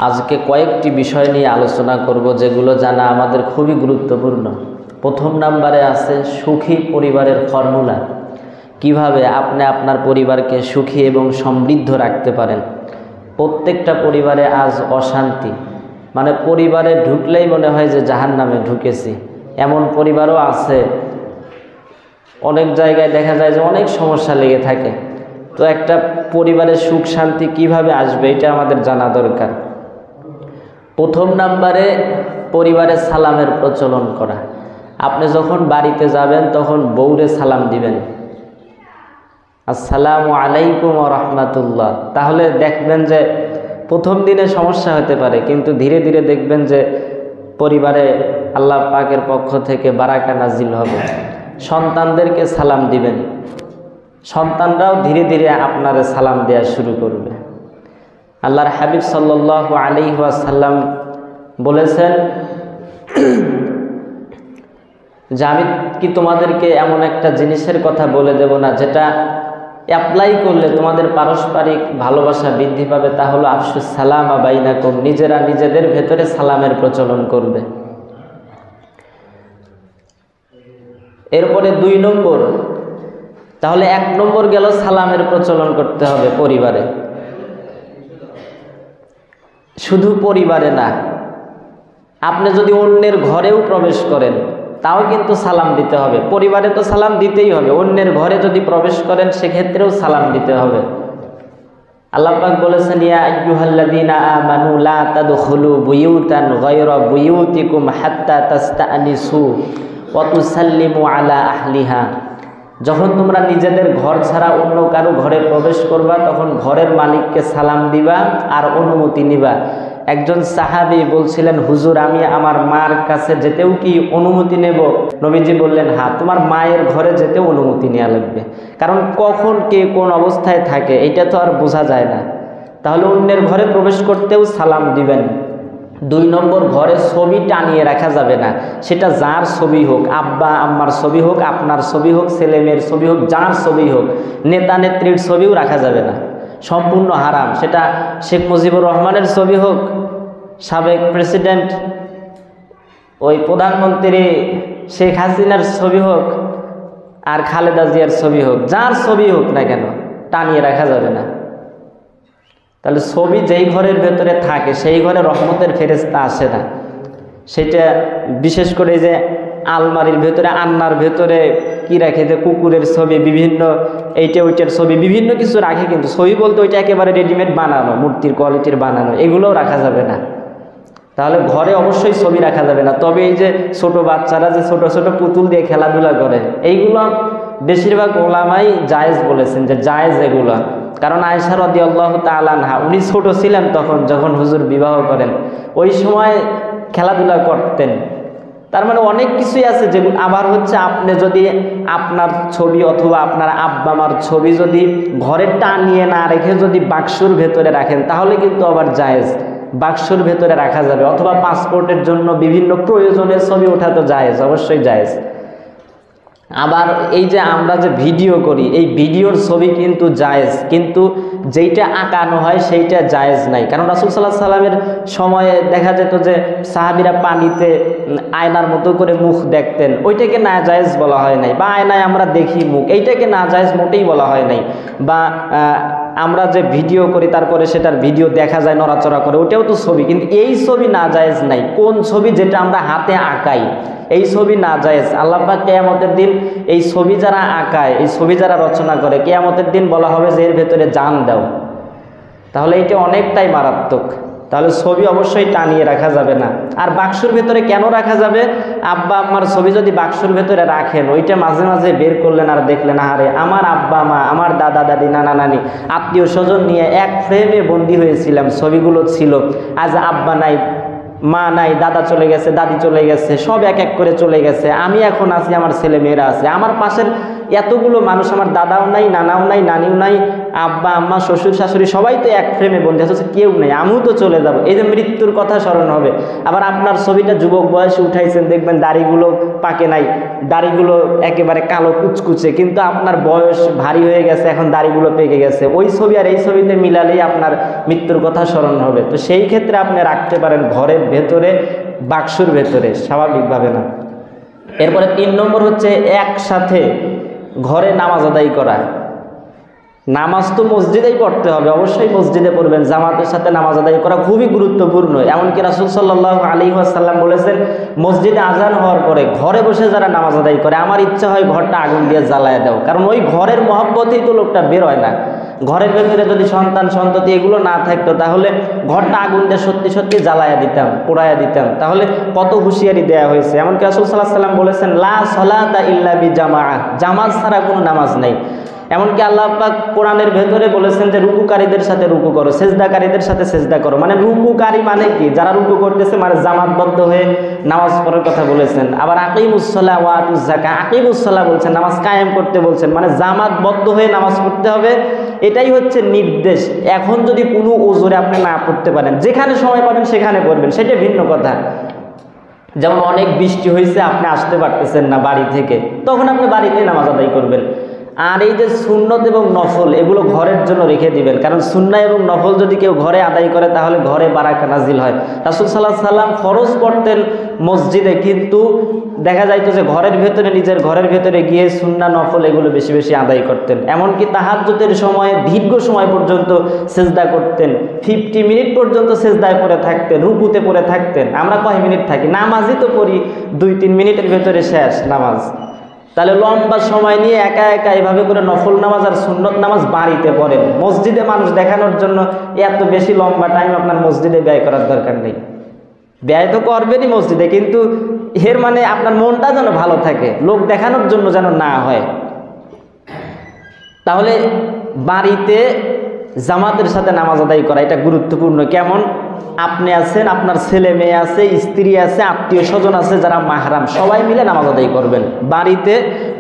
আজকে কয়েকটি বিষয় নিয়ে আলোচনা করব যেগুলো জানা আমাদের খুবই গুরুত্বপূর্ণ। প্রথম নম্বরে আছে সুখী পরিবারের ফর্মুলা। কিভাবে আপনি আপনার পরিবারকে সুখী এবং সমৃদ্ধ রাখতে পারেন। প্রত্যেকটা পরিবারে আজ অশান্তি, মানে পরিবারে ঢুকলেই মনে হয় যে জাহান্নামে ঢুকেছি, এমন পরিবারও আছে। অনেক জায়গায় দেখা যায় যে অনেক সমস্যা লেগে থাকে। তো একটা পরিবারের সুখ শান্তি কিভাবে আসবে এটা আমাদের জানা দরকার। প্রথম নাম্বারে পরিবারে সালামের প্রচলন করা। আপনি যখন বাড়িতে যাবেন তখন বউরে সালাম দিবেন, আসসালামু আলাইকুম ওয়া রাহমাতুল্লাহ। তাহলে দেখবেন যে প্রথম দিনে সমস্যা হতে পারে, কিন্তু ধীরে ধীরে দেখবেন যে পরিবারে আল্লাহ পাকের পক্ষ থেকে বারাকা নাজিল হবে। সন্তানদেরকে সালাম দিবেন, সন্তানরাও ধীরে ধীরে আপনারে সালাম দেওয়া শুরু করবে। আল্লাহর হাবিব সাল্লাল্লাহু আলাইহি ওয়াসাল্লাম বলেছেন যে আমি কি তোমাদেরকে এমন একটা জিনিসের কথা বলে দেব না যেটা অ্যাপ্লাই করলে তোমাদের পারস্পরিক ভালোবাসা বৃদ্ধি পাবে। তা হলো আফসুস সালামা বাইনাকুম, নিজেরা নিজেদের ভেতরে সালামের প্রচলন করবে। এরপরে 2 নম্বর, তাহলে 1 নম্বর গেল সালামের প্রচলন করতে হবে পরিবারে। শুধু পরিবারে না, আপনি যদি অন্যের ঘরেও প্রবেশ করেন তাও কিন্তু সালাম দিতে হবে। পরিবারে তো সালাম দিতেই হবে, অন্যের ঘরে যদি প্রবেশ করেন সেক্ষেত্রেও সালাম দিতে হবে। আল্লাহ পাক বলেছেন ইয়া আইয়ুহাল্লাযীনা আমানু লা তাদখুলু বুয়ুতান গায়রা বুয়ুতিকুম হাত্তা তাস্তানিসু ওয়া তুসাল্লিমু আলা আহলিহা। যখন তোমরা নিজেদের ঘর ছাড়া অন্য কারো ঘরে প্রবেশ করবা তখন ঘরের মালিককে সালাম দিবা আর অনুমতি নিবা। একজন সাহাবী বলছিলেন, হুজুর আমি আমার মার কাছে যেতেও কি অনুমতি নেব? নবীজি বললেন, হ্যাঁ, তোমার মায়ের ঘরে যেতেও অনুমতি নেওয়া লাগবে, কারণ কখন কে কোন অবস্থায় থাকে এটা তো আর বোঝা যায় না। তাহলে অন্যের ঘরে প্রবেশ করতেও সালাম দিবেন। 2 নম্বর, ঘরে ছবি টানিয়ে রাখা যাবে না। সেটা যার ছবি হোক, আব্বা আম্মার ছবি হোক, আপনার ছবি হোক, ছেলে মেয়ের ছবি হোক, যার ছবি হোক, নেতা নেত্রীর ছবিও রাখা যাবে না, সম্পূর্ণ হারাম। সেটা শেখ মুজিবুর রহমানের ছবি হোক, সাবেক প্রেসিডেন্ট ওই প্রধানমন্ত্রী শেখ হাসিনার ছবি হোক, আর খালেদা জিয়ার ছবি হোক, যার ছবি হোক না কেন টানিয়ে রাখা যাবে না। তাহলে ছবি যেই ঘরের ভেতরে থাকে সেই ঘরে রহমতের ফেরেশতা আসে না। সেটা বিশেষ করে যে আলমারির ভেতরে, আন্নার ভেতরে কি রাখে, যে কুকুরের ছবি, বিভিন্ন এইটা ওইটার ছবি, বিভিন্ন কিছু রাখে, কিন্তু ছবি বলতে ওইটা একেবারে রেডিমেড বানানো, মূর্তির কোয়ালিটির বানানো, এগুলোও রাখা যাবে না। তাহলে ঘরে অবশ্যই ছবি রাখা যাবে না। তবে এই যে ছোট বাচ্চারা যে ছোট ছোট পুতুল দিয়ে খেলাধুলা করে, এইগুলো বেশিরভাগ ওলামাই জায়েজ বলেছেন যে জায়েজ এগুলো। কারণ আয়েশা রাদিয়াল্লাহু তাআলা আনহা উনি ছোট ছিলেন তখন, যখন হুজুর বিবাহ করেন, ওই সময় খেলাধুলা করতেন। তার মানে অনেক কিছুই আছে যেগুলো। আবার হচ্ছে আপনি যদি আপনার ছবি অথবা আপনার আব্বা মার ছবি যদি ঘরে টানিয়ে না রেখে যদি বাক্সর ভেতরে রাখেন তাহলে কিন্তু আবার জায়েজ, বাক্সর ভেতরে রাখা যাবে। অথবা পাসপোর্টের জন্য বিভিন্ন প্রয়োজনের ছবি ওঠা তো জায়েজ, অবশ্যই জায়েজ। আবার এই যে আমরা যে ভিডিও করি, এই ভিডিওর ছবি কিন্তু জায়েজ, কিন্তু যেইটা আঁকানো হয় সেইটা জায়েজ নাই। কারণ রাসূল সাল্লাল্লাহু আলাইহি সাল্লামের সময়ে দেখা যেত যে সাহাবীরা পানিতে আয়নার মতো করে মুখ দেখতেন, ওইটাকে না জায়েজ বলা হয় নাই। বা আয়নায় আমরা দেখি মুখ, এইটাকে না জায়েজ মোটেই বলা হয় নাই। বা আমরা যে ভিডিও করি তারপরে সেটার ভিডিও দেখা যায় নড়াচড়া করে, ওটাও তো ছবি, কিন্তু এই ছবি না জায়েজ নাই। কোন ছবি? যেটা আমরা হাতে আঁকাই, এই ছবি না জায়েজ। আল্লাহ পাক কিয়ামতের দিন এই ছবি যারা আঁকায়, এই ছবি যারা রচনা করে, কিয়ামতের দিন বলা হবে যে এর ভেতরে জান দাও। তাহলে এটা অনেকটাই মারাত্মক। তাহলে ছবি অবশ্যই টানিয়ে রাখা যাবে না। আর বাক্সর ভেতরে কেন রাখা যাবে? আব্বা আম্মার ছবি যদি বাক্সর ভেতরে রাখেন, ওইটা মাঝে মাঝে বের করলেন আর দেখলেন, আরে আমার আব্বা মা, আমার দাদা দাদি, নানা নানি, আত্মীয় স্বজন নিয়ে এক ফ্রেমে বন্দি হয়েছিলাম, ছবিগুলো ছিল। আজ আব্বা নাই, মা নাই, দাদা চলে গেছে, দাদি চলে গেছে, সব এক এক করে চলে গেছে। আমি এখন আছি, আমার ছেলে মেয়েরা আছে। আমার পাশের এতগুলো মানুষ, আমার দাদাও নাই, নানাও নাই, নানিও নাই, আব্বা আম্মা শ্বশুর শাশুড়ি সবাই তো এক ফ্রেমে বন্ধু আছে, কেউ নেই, আমিও তো চলে যাব, এই যে মৃত্যুর কথা স্মরণ হবে। আবার আপনার ছবিটা যুবক বয়সে উঠাইছেন, দেখবেন দাড়িগুলো পাকে নাই, দাড়িগুলো একেবারে কালো কুচকুচে, কিন্তু আপনার বয়স ভারী হয়ে গেছে, এখন দাড়িগুলো পেকে গেছে, ওই ছবি আর এই ছবিতে মিলালেই আপনার মৃত্যুর কথা স্মরণ হবে। তো সেই ক্ষেত্রে আপনি রাখতে পারেন ঘরের ভেতরে, বাক্সর ভেতরে, স্বাভাবিকভাবে না। এরপরে 3 নম্বর হচ্ছে একসাথে ঘরে নামাজ আদায় করা। নামাজ তো মসজিদেই পড়তে হবে, অবশ্যই মসজিদে পড়বেন, জামাতের সাথে নামাজ আদায় করা খুবই গুরুত্বপূর্ণ। এমনকি রাসূল সাল্লাল্লাহু আলাইহি ওয়াসাল্লাম বলেছেন, মসজিদে আজান হওয়ার পরে ঘরে বসে যারা নামাজ আদায় করে, আমার ইচ্ছা হয় ঘরটা আগুন দিয়ে জ্বালায় দাও, কারণ ওই ঘরের মহব্বতেই তো লোকটা বের হয় না। ঘরের ভেতরে যদি সন্তান সন্ততি এগুলো না থাকতো, তাহলে ঘরটা আগুন দিয়ে সত্যি সত্যি জ্বালায়া দিতাম, পোড়ায়া দিতাম, তাহলে কত হুঁশিয়ারি দেওয়া হয়েছে। এমনকি রাসূল সাল্লাল্লাহু আলাইহি ওয়াসাল্লাম বলেছেন, লা সালাতা ইল্লা বিজামাআহ, জামাত ছাড়া কোনো নামাজ নেই। এমনকি আল্লাহ পাক কোরআনের ভেতরে বলেছেন যে রুকুকারীদের সাথে রুকু করো, সেজদাকারীদের সাথে সেজদা করো। মানে রুকুকারী মানে কি? যারা রুকু করতেছে, মানে জামাতবদ্ধ হয়ে নামাজ পড়ার কথা বলেছেন। আবার আকিমুস-সালাহ ওয়া আতুজ যাকাত, আকিমুস-সালাহ বলছেন, নামাজ কায়েম করতে বলছেন, মানে জামাতবদ্ধ হয়ে নামাজ পড়তে হবে, এটাই হচ্ছে নির্দেশ। এখন যদি কোনো ওজোরে আপনি না পড়তে পারেন, যেখানে সময় পাবেন সেখানে পড়বেন, সেটা ভিন্ন কথা। যেমন অনেক বৃষ্টি হয়েছে, আপনি আসতে পারতেছেন না বাড়ি থেকে, তখন আপনি বাড়িতে নামাজ আদায় করবেন। আর এই যে সুন্নত এবং নফল, এগুলো ঘরের জন্য রেখে দিবেন, কারণ সুন্নাহ এবং নফল যদি কেউ ঘরে আদায় করে, তাহলে ঘরে বারাকা নাজিল হয়। রাসূল সাল্লাল্লাহু আলাইহি ওয়াসাল্লাম ফরজ পড়তেন মসজিদে, কিন্তু দেখা যাইতো যে ঘরের ভেতরে, নিজের ঘরের ভেতরে গিয়ে সুন্নাহ নফল এগুলো বেশি বেশি আদায় করতেন। এমনকি তাহাজ্জুদের সময় দীর্ঘ সময় পর্যন্ত সেজদা করতেন, 50 মিনিট পর্যন্ত সেজদায় পড়ে থাকতেন, রুকুতে পড়ে থাকতেন। আমরা কয় মিনিট থাকি? নামাজই তো পড়ি 2-3 মিনিটের ভেতরে শেষ নামাজ। তাহলে লম্বা সময় নিয়ে একা একা এভাবে করে নফল নামাজ আর সুন্নত নামাজ বাড়িতে পড়েন, মসজিদে মানুষ দেখানোর জন্য এত বেশি লম্বা টাইম আপনার মসজিদে ব্যয় করার দরকার নেই। ব্যয় তো করবেনই মসজিদে, কিন্তু এর মানে আপনার মনটা যেন ভালো থাকে, লোক দেখানোর জন্য যেন না হয়। তাহলে বাড়িতে জামাতের সাথে নামাজ আদায় করা এটা গুরুত্বপূর্ণ। কেমন? আপনি আছেন, আপনার ছেলে মেয়ে আছে, স্ত্রী আছে, আত্মীয় স্বজন আছে যারা মাহরাম, সবাই মিলে নামাজ আদায় করবেন। বাড়িতে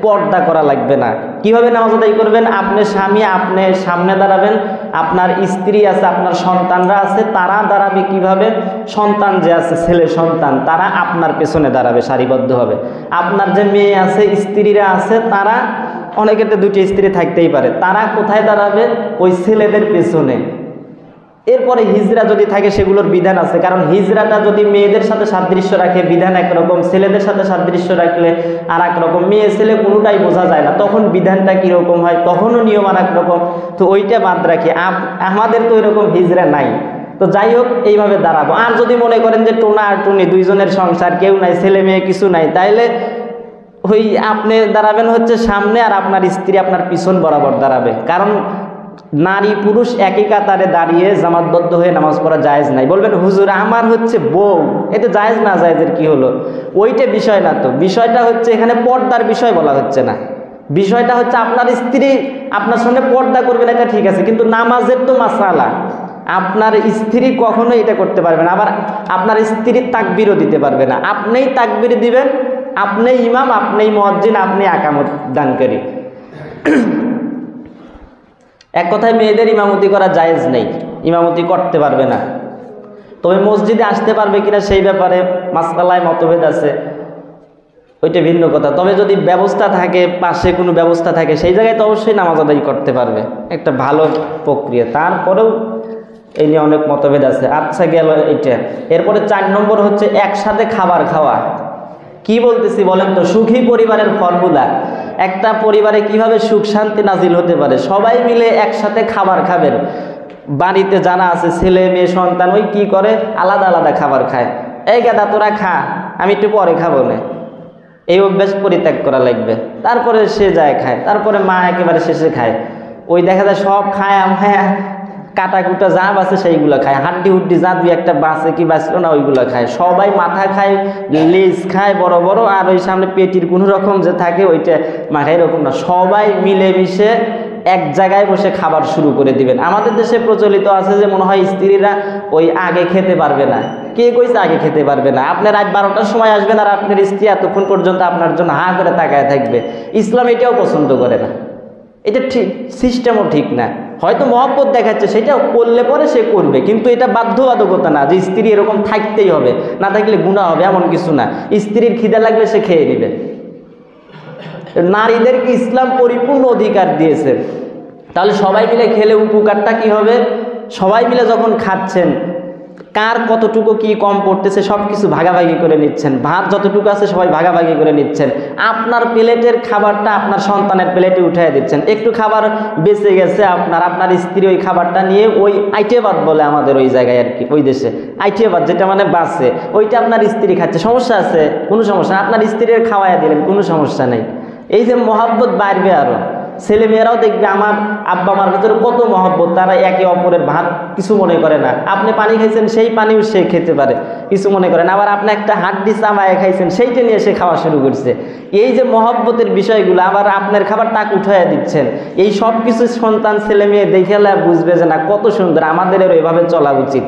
পর্দা করা লাগবে না। কিভাবে নামাজ আদায় করবেন? আপনি স্বামী, আপনি সামনে দাঁড়াবেন, আপনার স্ত্রী আছে, আপনার সন্তানরা আছে, তারা দাঁড়াবে কিভাবে? সন্তান যে আছে, ছেলে সন্তান, তারা আপনার পেছনে দাঁড়াবে সারিবদ্ধভাবে। আপনার যে মেয়ে আছে, স্ত্রীরা আছে, তারা, অনেকের তো 2টি স্ত্রী থাকতেই পারে, তারা কোথায় দাঁড়াবে? ওই ছেলেদের পেছনে। এরপরে হিজরা যদি থাকে, সেগুলোর বিধান আছে, কারণ হিজরাটা যদি মেয়েদের সাথে সাদৃশ্য রাখে বিধান একরকম, ছেলেদের সাথে সাদৃশ্য রাখলে আর এক রকম। মেয়ে ছেলে কোনোটাই বোঝা যায় না, তখন বিধানটা কীরকম হয়, তখনও নিয়ম আর এক রকম। তো ওইটা বাদ রাখি, আমাদের তো ওইরকম হিজরা নাই। তো যাই হোক, এইভাবে দাঁড়াবো। আর যদি মনে করেন যে টোনা আর টুনি, দুইজনের সংসার, কেউ নাই, ছেলে মেয়ে কিছু নাই, তাইলে ওই আপনি দাঁড়াবেন হচ্ছে সামনে, আর আপনার স্ত্রী আপনার পিছন বরাবর দাঁড়াবে। কারণ নারী পুরুষ একই কাতারে দাঁড়িয়ে জামাতবদ্ধ হয়ে নামাজ পড়া জায়েজ নাই। বলবেন হুজুর আমার হচ্ছে বউ, এতে জায়েজ না জায়েজের কি হলো? ওইটা বিষয় না। তো বিষয়টা হচ্ছে এখানে পর্দার বিষয় বলা হচ্ছে না, বিষয়টা হচ্ছে আপনার স্ত্রী আপনার সামনে পর্দা করবেন, এটা ঠিক আছে, কিন্তু নামাজের তো মাসালা। আপনার স্ত্রী কখনোই এটা করতে পারবে না, আবার আপনার স্ত্রীর তাকবীরও দিতে পারবে না। আপনিই তাকবীর দিবেন, আপনিই ইমাম, আপনিই মুয়াজ্জিন, আপনি একামত দানকারী। এক কথায় মেয়েদের ইমামতি করা জায়েজ নেই, ইমামতি করতে পারবে না। তবে মসজিদে আসতে পারবে কিনা সেই ব্যাপারে মাসআলায় মতভেদ আছে, ওইটা ভিন্ন কথা। তবে যদি ব্যবস্থা থাকে, পাশে কোনো ব্যবস্থা থাকে, সেই জায়গায় তো অবশ্যই নামাজ আদায় করতে পারবে, একটা ভালো প্রক্রিয়া। তারপরেও এই নিয়ে অনেক মতভেদ আছে। আচ্ছা, গেল এটা। এরপরে 4 নম্বর হচ্ছে একসাথে খাবার খাওয়া। কি বলতেছি বলেন তো? সুখী পরিবারের ফর্মুলা। একটা পরিবারে কিভাবে সুখ শান্তি নাজিল হতে পারে? সবাই মিলে একসাথে খাবার খাবেন। বাড়িতে যারা আছে, ছেলে মেয়ে সন্তান, ওই কি করে আলাদা আলাদা খাবার খায়। এই গাদা তোরা খা, আমি একটু পরে খাবো না, এই অভ্যাস পরিত্যাগ করা লাগবে। তারপরে সে যায় খায়, তারপরে মা একেবারে শেষে খায়। ওই দেখা যায় সব খায়, হ্যাঁ কাটা কুটা যা বাঁচে সেইগুলো খায়, হাড্ডি হুড্ডি যা 2-1টা বাঁচে কি বাঁচলো না ওইগুলো খায়। সবাই মাথা খায়, লেজ খায় বড় বড়, আর ওই সামনে পেটির কোনো রকম যে থাকে ওইটা মাখায়, এরকম না। সবাই মিলেমিশে এক জায়গায় বসে খাবার শুরু করে দিবেন। আমাদের দেশে প্রচলিত আছে যে মনে হয় স্ত্রীরা ওই আগে খেতে পারবে না। কে কইছে আগে খেতে পারবে না? আপনি রাত 12টার সময় আসবেন আর আপনার স্ত্রী এতক্ষণ পর্যন্ত আপনার জন্য হা করে তাকায় থাকবে। ইসলাম এটাও পছন্দ করে না, এটা ঠিক সিস্টেমও ঠিক না। হয়তো মহব্বত দেখাচ্ছে, সেটা করলে পরে সে করবে, কিন্তু এটা বাধ্যবাধকতা না যে স্ত্রী এরকম থাকতেই হবে, না থাকলে গুনাহ হবে এমন কিছু না। স্ত্রীর খিদে লাগলে সে খেয়ে নেবে। নারীদেরকে ইসলাম পরিপূর্ণ অধিকার দিয়েছে, তাহলে সবাই মিলে খেলে উপকারটা কি হবে? সবাই মিলে যখন খাচ্ছেন, কার কতটুকু কি কম পড়তেছে সব কিছু ভাগাভাগি করে নিচ্ছেন। ভাত যতটুকু আছে সবাই ভাগাভাগি করে নিচ্ছেন। আপনার প্লেটের খাবারটা আপনার সন্তানের প্লেটে উঠিয়ে দিচ্ছেন। একটু খাবার বেঁচে গেছে আপনার স্ত্রী ওই খাবারটা নিয়ে ওই আইটে ভাত বলে আমাদের ওই জায়গায় আর কি, ওই দেশে আইটে ভাত যেটা মানে বাঁচে, ওইটা আপনার স্ত্রী খাচ্ছে। সমস্যা আছে? কোনো সমস্যা না। আপনার স্ত্রীর খাওয়াইয়া দিলেন, কোনো সমস্যা নেই। এই যে মহব্বত বাড়বে, আরও ছেলেমেয়েরাও দেখবে আমার আব্বা মার ভিতরে কত মহব্বত, তারা একে অপরের ভাত কিছু মনে করে না। আপনি পানি খাইছেন, সেই পানিও সে খেতে পারে, কিছু মনে করে না। আবার আপনি একটা হাড্ডি চামায় খাইছেন, সেইটা নিয়ে সে খাওয়া শুরু করছে। এই যে মহব্বতের বিষয়গুলো, আবার আপনার খাবার তাক উঠাইয়া দিচ্ছেন, এই সব কিছু সন্তান ছেলে মেয়ে দেখে বুঝবে যে না কত সুন্দর, আমাদেরও এভাবে চলা উচিত।